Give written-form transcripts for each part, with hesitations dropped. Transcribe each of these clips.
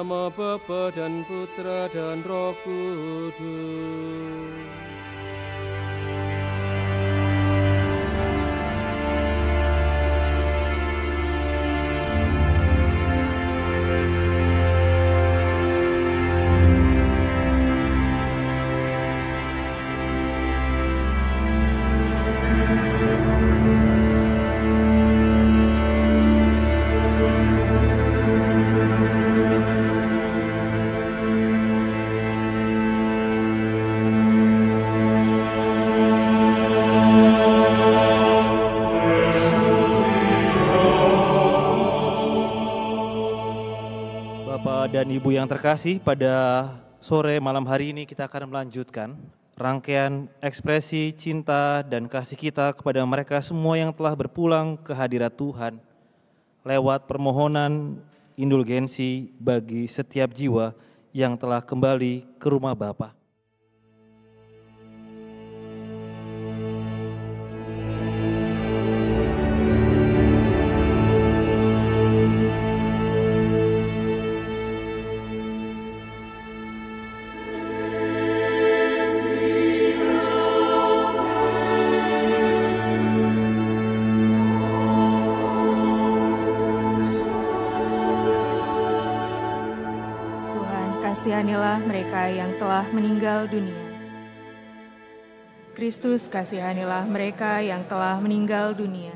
nama Bapa dan Putra dan Roh Kudus. Dan Ibu yang terkasih, pada sore malam hari ini kita akan melanjutkan rangkaian ekspresi cinta dan kasih kita kepada mereka semua yang telah berpulang ke hadirat Tuhan lewat permohonan indulgensi bagi setiap jiwa yang telah kembali ke rumah Bapa. Kasihanilah mereka yang telah meninggal dunia. Kristus, kasihanilah mereka yang telah meninggal dunia.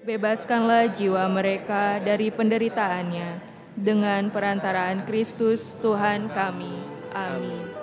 Bebaskanlah jiwa mereka dari penderitaannya dengan perantaraan Kristus Tuhan kami. Amin.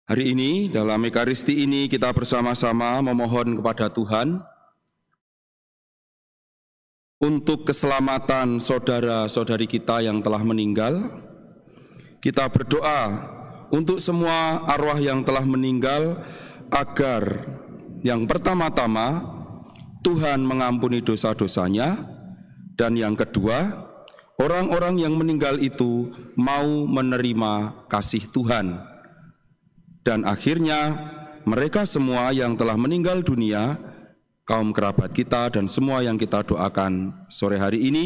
Hari ini dalam Ekaristi ini kita bersama-sama memohon kepada Tuhan untuk keselamatan saudara-saudari kita yang telah meninggal. Kita berdoa untuk semua arwah yang telah meninggal agar Yang pertama-tama, Tuhan mengampuni dosa-dosanya, dan yang kedua, orang-orang yang meninggal itu mau menerima kasih Tuhan. Dan akhirnya, mereka semua yang telah meninggal dunia, kaum kerabat kita dan semua yang kita doakan sore hari ini,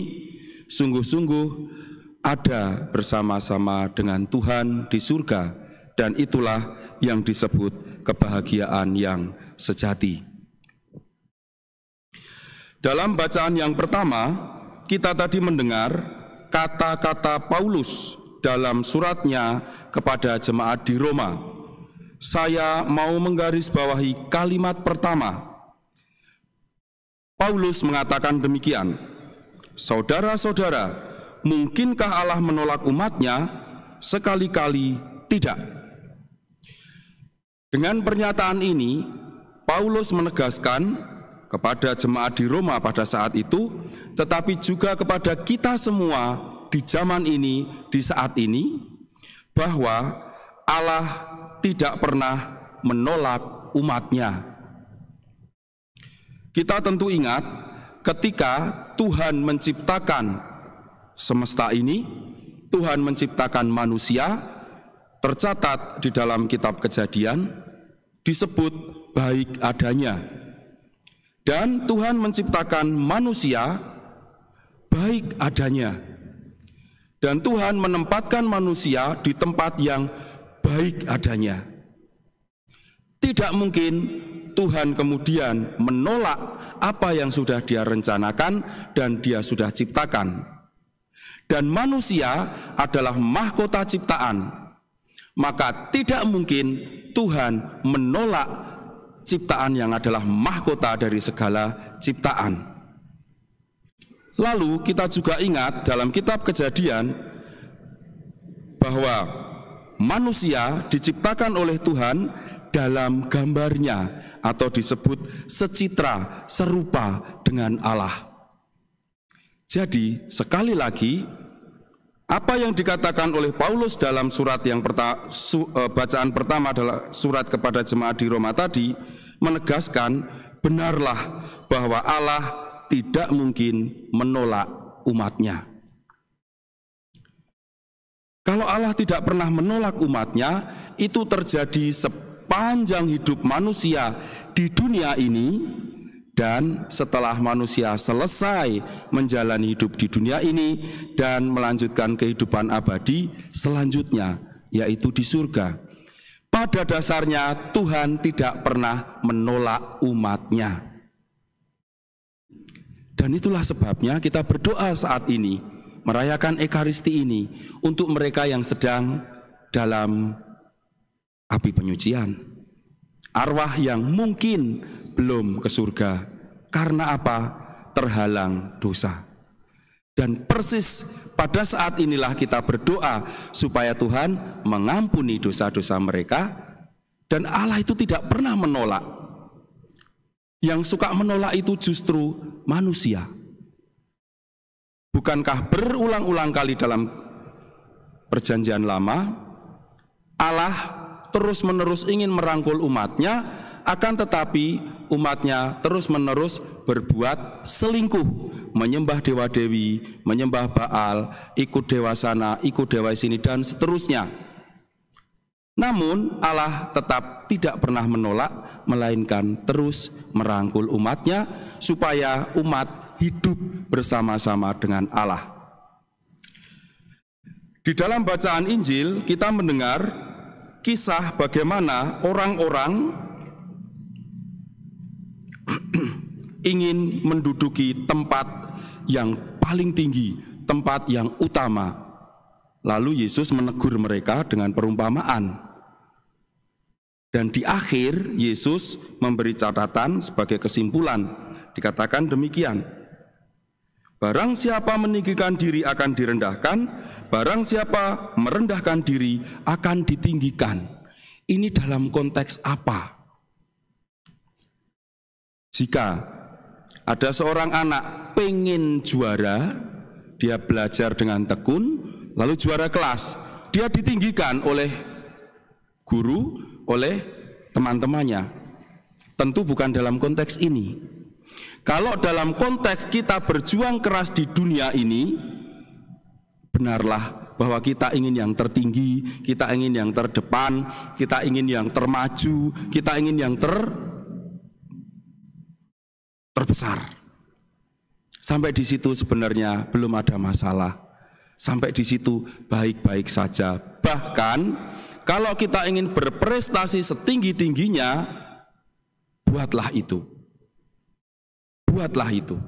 sungguh-sungguh ada bersama-sama dengan Tuhan di surga, dan itulah yang disebut kebahagiaan yang sejati. Dalam bacaan yang pertama, kita tadi mendengar kata-kata Paulus dalam suratnya kepada jemaat di Roma. Saya mau menggarisbawahi kalimat pertama. Paulus mengatakan demikian, "Saudara-saudara, mungkinkah Allah menolak umatnya? Sekali-kali tidak." Dengan pernyataan ini, Paulus menegaskan kepada jemaat di Roma pada saat itu, tetapi juga kepada kita semua di zaman ini, di saat ini, bahwa Allah tidak pernah menolak umatnya. Kita tentu ingat ketika Tuhan menciptakan semesta ini, Tuhan menciptakan manusia, tercatat di dalam kitab Kejadian, disebut baik adanya. Dan Tuhan menciptakan manusia baik adanya. Dan Tuhan menempatkan manusia di tempat yang baik adanya. Tidak mungkin Tuhan kemudian menolak apa yang sudah Dia rencanakan dan Dia sudah ciptakan. Dan manusia adalah mahkota ciptaan. Maka tidak mungkin Tuhan menolak ciptaan yang adalah mahkota dari segala ciptaan. Lalu kita juga ingat dalam kitab Kejadian bahwa manusia diciptakan oleh Tuhan dalam gambarnya, atau disebut secitra, serupa dengan Allah. Jadi sekali lagi, apa yang dikatakan oleh Paulus dalam surat yang bacaan pertama adalah surat kepada jemaat di Roma tadi, menegaskan benarlah bahwa Allah tidak mungkin menolak umatnya. Kalau Allah tidak pernah menolak umatnya, itu terjadi sepanjang hidup manusia di dunia ini, dan setelah manusia selesai menjalani hidup di dunia ini dan melanjutkan kehidupan abadi selanjutnya, yaitu di surga. Pada dasarnya Tuhan tidak pernah menolak umatnya. Dan itulah sebabnya kita berdoa saat ini, merayakan Ekaristi ini, untuk mereka yang sedang dalam api penyucian, arwah yang mungkin belum ke surga. Karena apa? Terhalang dosa. Dan persis pada saat inilah kita berdoa supaya Tuhan mengampuni dosa-dosa mereka. Dan Allah itu tidak pernah menolak. Yang suka menolak itu justru manusia. Bukankah berulang-ulang kali dalam Perjanjian Lama, Allah terus-menerus ingin merangkul umatnya, akan tetapi umatnya terus-menerus berbuat selingkuh, menyembah dewa-dewi, menyembah Baal, ikut dewa sana, ikut dewa sini, dan seterusnya. Namun Allah tetap tidak pernah menolak, melainkan terus merangkul umatnya supaya umat hidup bersama-sama dengan Allah. Di dalam bacaan Injil kita mendengar kisah bagaimana orang-orang ingin menduduki tempat yang paling tinggi, tempat yang utama. Lalu Yesus menegur mereka dengan perumpamaan. Dan di akhir Yesus memberi catatan sebagai kesimpulan. Dikatakan demikian: barang siapa meninggikan diri akan direndahkan, barang siapa merendahkan diri akan ditinggikan. Ini dalam konteks apa? Jika ada seorang anak pengen juara, dia belajar dengan tekun, lalu juara kelas, dia ditinggikan oleh guru, oleh teman-temannya. Tentu bukan dalam konteks ini. Kalau dalam konteks kita berjuang keras di dunia ini, benarlah bahwa kita ingin yang tertinggi, kita ingin yang terdepan, kita ingin yang termaju, kita ingin yang terbesar. Sampai di situ sebenarnya belum ada masalah. Sampai di situ baik-baik saja. Bahkan kalau kita ingin berprestasi setinggi-tingginya, buatlah itu. Buatlah itu.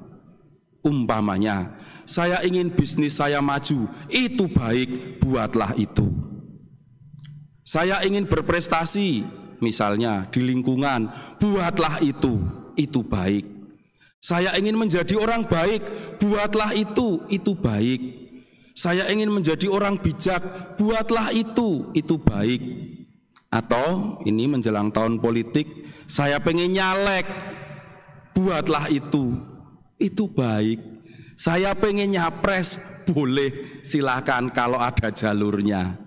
Umpamanya, saya ingin bisnis saya maju, itu baik, buatlah itu. Saya ingin berprestasi, misalnya di lingkungan, buatlah itu baik. Saya ingin menjadi orang baik, buatlah itu baik. Saya ingin menjadi orang bijak, buatlah itu baik. Atau ini menjelang tahun politik, saya pengen nyalek, buatlah itu baik. Saya pengen nyapres, boleh, silakan kalau ada jalurnya.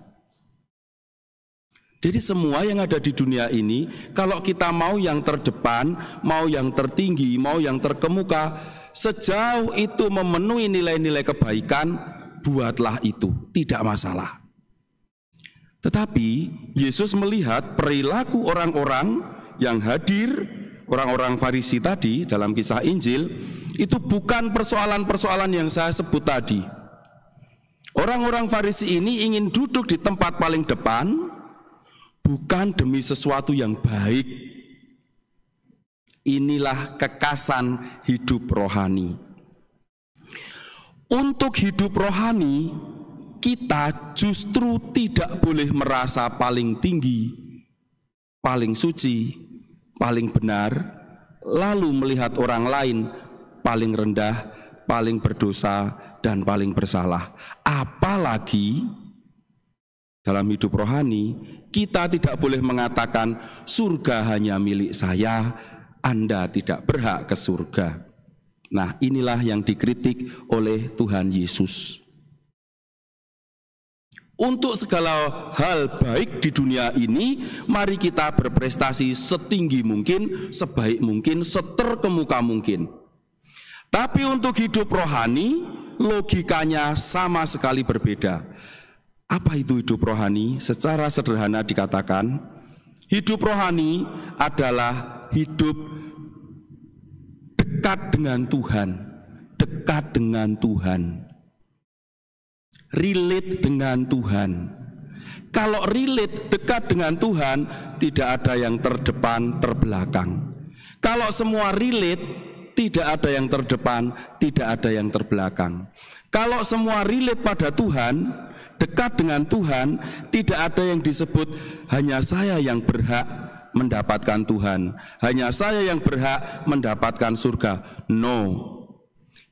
Jadi semua yang ada di dunia ini, kalau kita mau yang terdepan, mau yang tertinggi, mau yang terkemuka, sejauh itu memenuhi nilai-nilai kebaikan, buatlah itu, tidak masalah. Tetapi Yesus melihat perilaku orang-orang yang hadir, orang-orang Farisi tadi dalam kisah Injil, itu bukan persoalan-persoalan yang saya sebut tadi. Orang-orang Farisi ini ingin duduk di tempat paling depan, bukan demi sesuatu yang baik. Inilah kekasan hidup rohani. Untuk hidup rohani, kita justru tidak boleh merasa paling tinggi, paling suci, paling benar, lalu melihat orang lain paling rendah, paling berdosa, dan paling bersalah. Apalagi dalam hidup rohani, kita tidak boleh mengatakan surga hanya milik saya, Anda tidak berhak ke surga. Nah, inilah yang dikritik oleh Tuhan Yesus. Untuk segala hal baik di dunia ini, mari kita berprestasi setinggi mungkin, sebaik mungkin, seterkemuka mungkin. Tapi untuk hidup rohani, logikanya sama sekali berbeda. Apa itu hidup rohani? Secara sederhana dikatakan, hidup rohani adalah hidup dekat dengan Tuhan, dekat dengan Tuhan, relate dengan Tuhan. Kalau relate dekat dengan Tuhan, tidak ada yang terdepan, terbelakang. Kalau semua relate, tidak ada yang terdepan, tidak ada yang terbelakang. Kalau semua relate pada Tuhan, dekat dengan Tuhan, tidak ada yang disebut hanya saya yang berhak mendapatkan Tuhan, hanya saya yang berhak mendapatkan surga. No.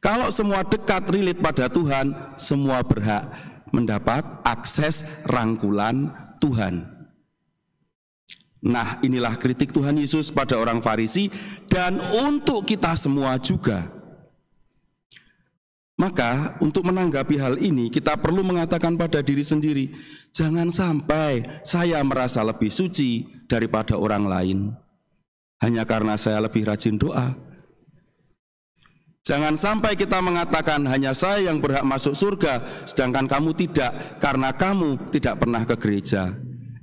Kalau semua dekat relate pada Tuhan, semua berhak mendapat akses rangkulan Tuhan. Nah, inilah kritik Tuhan Yesus pada orang Farisi dan untuk kita semua juga. Maka untuk menanggapi hal ini kita perlu mengatakan pada diri sendiri, jangan sampai saya merasa lebih suci daripada orang lain hanya karena saya lebih rajin doa. Jangan sampai kita mengatakan hanya saya yang berhak masuk surga sedangkan kamu tidak karena kamu tidak pernah ke gereja.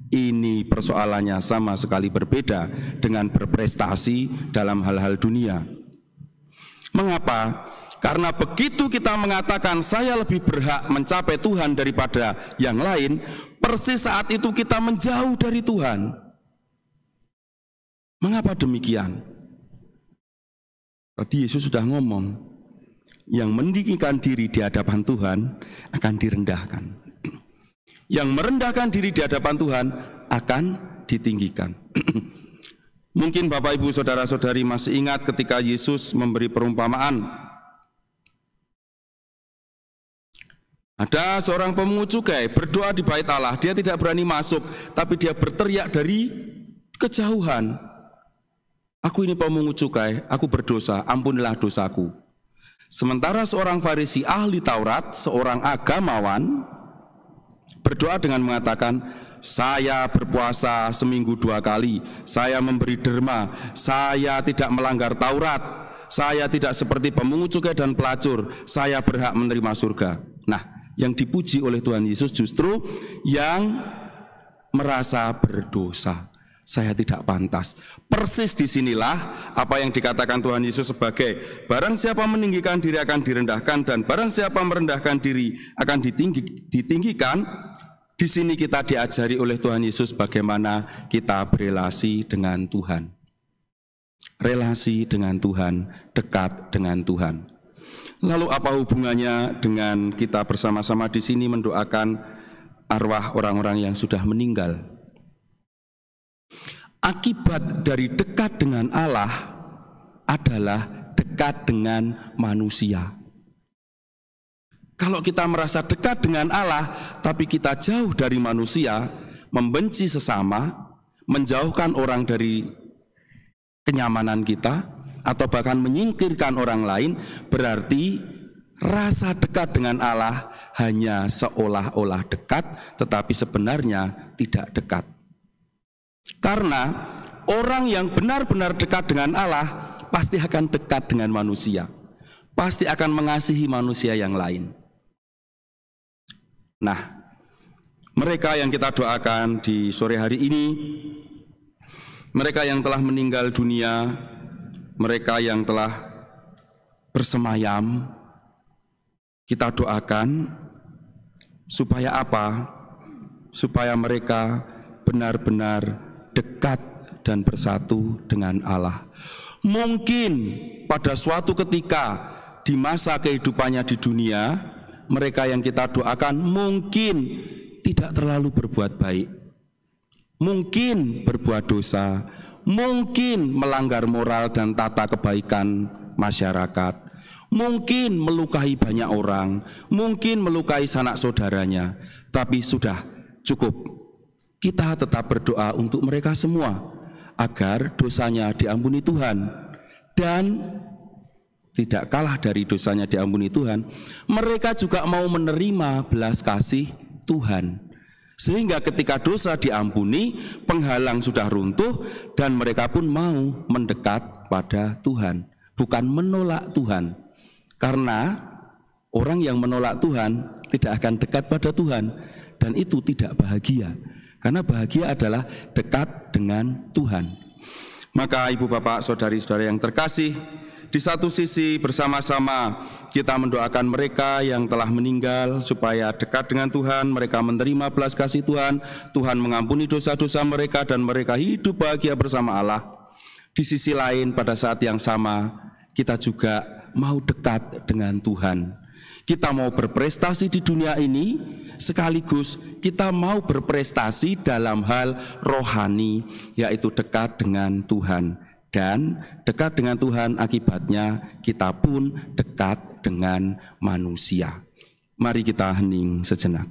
Ini persoalannya sama sekali berbeda dengan berprestasi dalam hal-hal dunia. Mengapa? Karena begitu kita mengatakan saya lebih berhak mencapai Tuhan daripada yang lain, persis saat itu kita menjauh dari Tuhan. Mengapa demikian? Tadi Yesus sudah ngomong, yang meninggikan diri di hadapan Tuhan akan direndahkan. Yang merendahkan diri di hadapan Tuhan akan ditinggikan. Mungkin Bapak Ibu Saudara-saudari masih ingat ketika Yesus memberi perumpamaan. Ada seorang pemungut cukai berdoa di bait Allah, dia tidak berani masuk, tapi dia berteriak dari kejauhan, aku ini pemungut cukai, aku berdosa, ampunilah dosaku. Sementara seorang Farisi ahli Taurat, seorang agamawan, berdoa dengan mengatakan, saya berpuasa seminggu 2 kali, saya memberi derma, saya tidak melanggar Taurat, saya tidak seperti pemungut cukai dan pelacur, saya berhak menerima surga. Nah, yang dipuji oleh Tuhan Yesus justru yang merasa berdosa. Saya tidak pantas. Persis disinilah apa yang dikatakan Tuhan Yesus sebagai barang siapa meninggikan diri akan direndahkan, dan barang siapa merendahkan diri akan ditinggikan. Di sini kita diajari oleh Tuhan Yesus bagaimana kita berelasi dengan Tuhan. Relasi dengan Tuhan, dekat dengan Tuhan. Lalu apa hubungannya dengan kita bersama-sama di sini mendoakan arwah orang-orang yang sudah meninggal? Akibat dari dekat dengan Allah adalah dekat dengan manusia. Kalau kita merasa dekat dengan Allah, tapi kita jauh dari manusia, membenci sesama, menjauhkan orang dari kenyamanan kita, atau bahkan menyingkirkan orang lain, berarti rasa dekat dengan Allah hanya seolah-olah dekat, tetapi sebenarnya tidak dekat. Karena orang yang benar-benar dekat dengan Allah pasti akan dekat dengan manusia, pasti akan mengasihi manusia yang lain. Nah, mereka yang kita doakan di sore hari ini, mereka yang telah meninggal dunia, mereka yang telah bersemayam, kita doakan supaya apa? Supaya mereka benar-benar dekat dan bersatu dengan Allah. Mungkin pada suatu ketika di masa kehidupannya di dunia, mereka yang kita doakan mungkin tidak terlalu berbuat baik, mungkin berbuat dosa, mungkin melanggar moral dan tata kebaikan masyarakat, mungkin melukai banyak orang, mungkin melukai sanak saudaranya. Tapi sudah cukup, kita tetap berdoa untuk mereka semua agar dosanya diampuni Tuhan. Dan tidak kalah dari dosanya diampuni Tuhan, mereka juga mau menerima belas kasih Tuhan. Sehingga ketika dosa diampuni, penghalang sudah runtuh, dan mereka pun mau mendekat pada Tuhan, bukan menolak Tuhan. Karena orang yang menolak Tuhan tidak akan dekat pada Tuhan, dan itu tidak bahagia. Karena bahagia adalah dekat dengan Tuhan. Maka ibu bapak, saudari-saudari yang terkasih, di satu sisi bersama-sama kita mendoakan mereka yang telah meninggal supaya dekat dengan Tuhan, mereka menerima belas kasih Tuhan, Tuhan mengampuni dosa-dosa mereka dan mereka hidup bahagia bersama Allah. Di sisi lain pada saat yang sama kita juga mau dekat dengan Tuhan. Kita mau berprestasi di dunia ini, sekaligus kita mau berprestasi dalam hal rohani, yaitu dekat dengan Tuhan. Dan dekat dengan Tuhan akibatnya kita pun dekat dengan manusia. Mari kita hening sejenak.